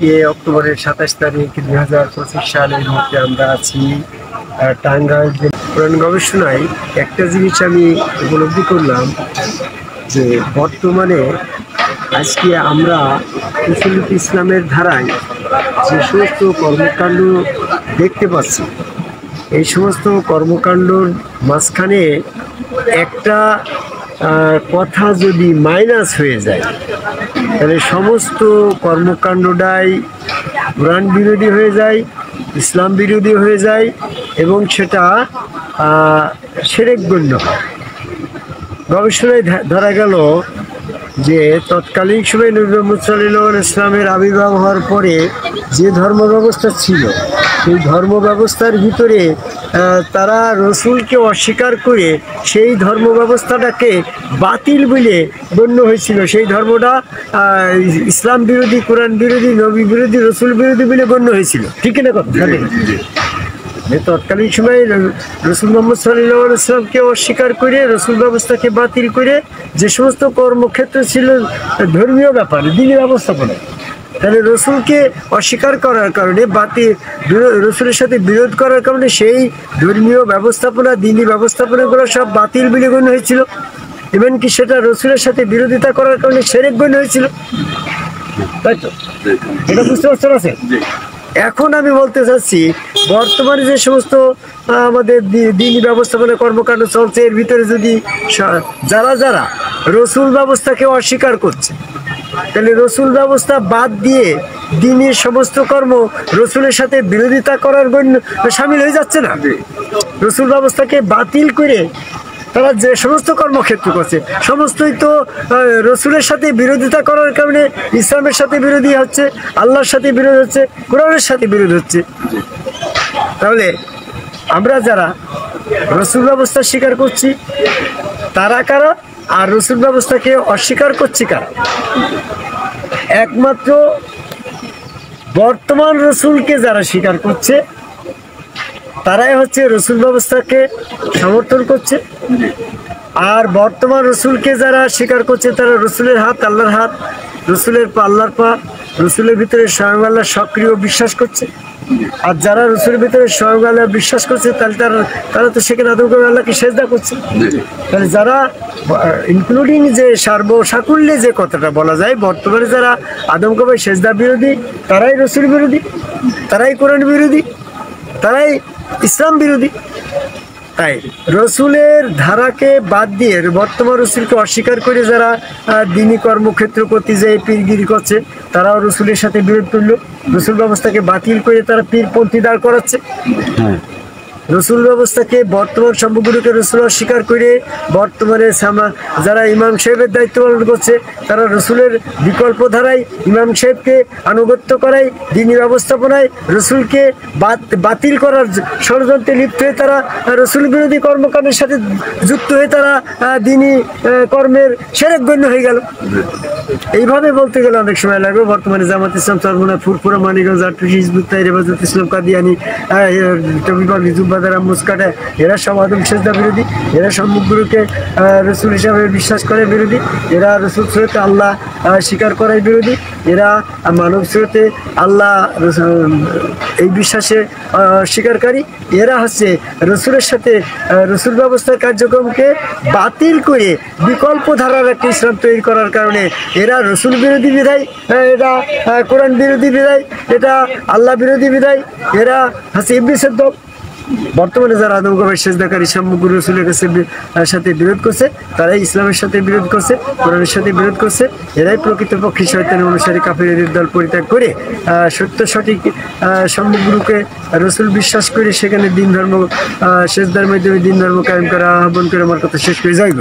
অক্টোবরের 27 তারিখ 2025 সালের মধ্যে আমরা আছি টাঙ্গাইল। কোরআন গবেষণায় একটা জিনিস আমি উপলব্ধি করলাম যে বর্তমানে আজকে আমরা মুসলিম ইসলামের ধারায় যে সমস্ত কর্মকাণ্ড দেখতে পাচ্ছি, এই সমস্ত কর্মকাণ্ডর মাঝখানে একটা কথা যদি মাইনাস হয়ে যায় তাহলে সমস্ত কর্মকাণ্ডটাই কোরআন বিরোধী হয়ে যায়, ইসলাম বিরোধী হয়ে যায় এবং সেটা শিরক গণ্য হয়। গবেষণায় ধরা গেল যে তৎকালীন সময় নবী মুহাম্মদ সাল্লাল্লাহু আলাইহি ইসলামের আবির্ভাব হওয়ার পরে যে ধর্ম ব্যবস্থা ছিল সেই ধর্ম ব্যবস্থার ভিতরে তারা রসুলকে অস্বীকার করে সেই ধর্ম ব্যবস্থাটাকে বাতিল বলে গণ্য হয়েছিল। সেই ধর্মটা ইসলাম বিরোধী, কোরআন বিরোধী, নবী বিরোধী, রসুল বিরোধী বলে গণ্য হয়েছিল। ঠিক না কথা? তৎকালীন সময়ে রসুল মুহাম্মদ সাল্লাল্লাহু আলাইহি ওয়াসাল্লামকে অস্বীকার করে রসুল ব্যবস্থাকে বাতিল করে যে সমস্ত কর্মক্ষেত্র ছিল ধর্মীয় ব্যাপারে, দিনী ব্যবস্থাপনা, তাহলে রসুলকে অস্বীকার করার কারণে রসুলের সাথে বিরোধ করার কারণে সেই ধর্মীয় ব্যবস্থাপনা, দিনী ব্যবস্থাপনাগুলো সব বাতিল বলে গণ্য হয়েছিল। এমনকি সেটা রসুলের সাথে বিরোধিতা করার কারণে শিরক গণ্য হয়েছিল। তাই তো? এটা বুঝতে পারছেন? আছে। এখন আমি বলতে চাচ্ছি বর্তমানে যে সমস্ত আমাদের দিনী ব্যবস্থাপনা কর্মকাণ্ড চলছে, এর ভিতরে যদি যারা রসুল ব্যবস্থাকে অস্বীকার করছে, তাহলে রসুল ব্যবস্থা বাদ দিয়ে দিনের সমস্ত কর্ম রসুলের সাথে বিরোধিতা করার জন্য সামিল হয়ে যাচ্ছে না? রসুল ব্যবস্থাকে বাতিল করে তারা যে সমস্ত কর্মক্ষেত্র করছে সমস্তই তো রসুলের সাথে বিরোধিতা করার কারণে ইসলামের সাথে বিরোধী হচ্ছে, আল্লাহর সাথে বিরোধ হচ্ছে, কোরআনের সাথে বিরোধ হচ্ছে। তাহলে আমরা যারা রসুল ব্যবস্থা স্বীকার করছি তারা কারা, আর রসুল ব্যবস্থাকে অস্বীকার করছি কারা? একমাত্র বর্তমান রসুলকে যারা স্বীকার করছে তারাই হচ্ছে রসুল ব্যবস্থাকে সমর্থন করছে, আর বর্তমান রসুলকে যারা স্বীকার করছে তারা রসুলের হাত আল্লাহর হাত, রসুলের পা আল্লাহর পা, রসুলের ভিতরে স্বয়ং আল্লাহ সক্রিয় বিশ্বাস করছে। আর যারা রসুলের ভিতরে স্বয়ং আল্লাহ বিশ্বাস করছে তাহলে তারা তো সেখানে আদম করে আল্লাহকে সেজদা করছে। তাহলে যারা ইনক্লুডিং যে সার্বসাকুল্যে যে কথাটা বলা যায়, বর্তমানে যারা আদম কবে সেজদা বিরোধী তারাই রসুল বিরোধী, তারাই কোরআন বিরোধী, তারাই ইসলাম বিরোধী। তাই রসুলের ধারাকে বাদ দিয়ে বর্তমান রসুলকে অস্বীকার করে যারা দিনী কর্মক্ষেত্র করতে যে পীরগিরি করছে তারাও রসুলের সাথে বিরোধ করলো, রসুল ব্যবস্থাকে বাতিল করে তারা পীরপন্থী দাঁড় করাচ্ছে। রসুল ব্যবস্থাকে বর্তমান সম্পর্কগুলোকে রসুল অস্বীকার করে বর্তমানে যারা ইমাম সাহেবের দায়িত্ব পালন করছে তারা রসুলের বিকল্প ধারায় ইমাম সাহেবকে আনুগত্য করায়, দিনী ব্যবস্থাপনায় রসুলকে বাতিল করার ষড়যন্ত্রে লিপ্ত হয়ে তারা রসুল বিরোধী কর্মকাণ্ডের সাথে যুক্ত হয়ে তারা দিনী কর্মের শিরক গণ্য হয়ে গেল। এইভাবে বলতে গেলে অনেক সময় লাগবে। বর্তমানে জামাত ইসলাম, চরমোনা, ফুরফুরা, মানিকগঞ্জ, আটুশি, হিজবুত তাহরির, হেফাজত ইসলাম, কাদিয়ানি, টবিবাগি, জুব্বাদারা, মুস্কাটা, এরা সব আদম সেজদা বিরোধী, এরা সম্মুখগুলোকে রসুল হিসাবে বিশ্বাস করে বিরোধী, এরা রসুল স্রোতে আল্লাহ স্বীকার করার বিরোধী, এরা মানব স্রোতে আল্লাহ এই বিশ্বাসে স্বীকারকারী, এরা হচ্ছে রসুলের সাথে রসুল ব্যবস্থার কার্যক্রমকে বাতিল করে বিকল্প ধারার একটা ইসলাম তৈরি করার কারণে এরা রসুল বিরোধী বিধায়, এরা কোরআন বিরোধী বিধায়, এটা আল্লাহ বিরোধী বিধায়, এরা হচ্ছে ইবলিসের দল। বর্তমানে যারা আদম কবে সেজদাকারী সামগ্রী রসুলের কাছে সাথে বিরোধ করছে তারাই ইসলামের সাথে বিরোধ করছে, কোরআনের সাথে বিরোধ করছে, এরাই প্রকৃতপক্ষে শয়তানের অনুসারী কাফেরদের দল পরিত্যাগ করে সত্য সঠিক সামগ্রীকে রসুল বিশ্বাস করে সেখানে দিন ধর্ম সেজদার মাধ্যমে দিন ধর্ম কায়েম করা আহ্বান করে আমার কথা শেষ করে যাই।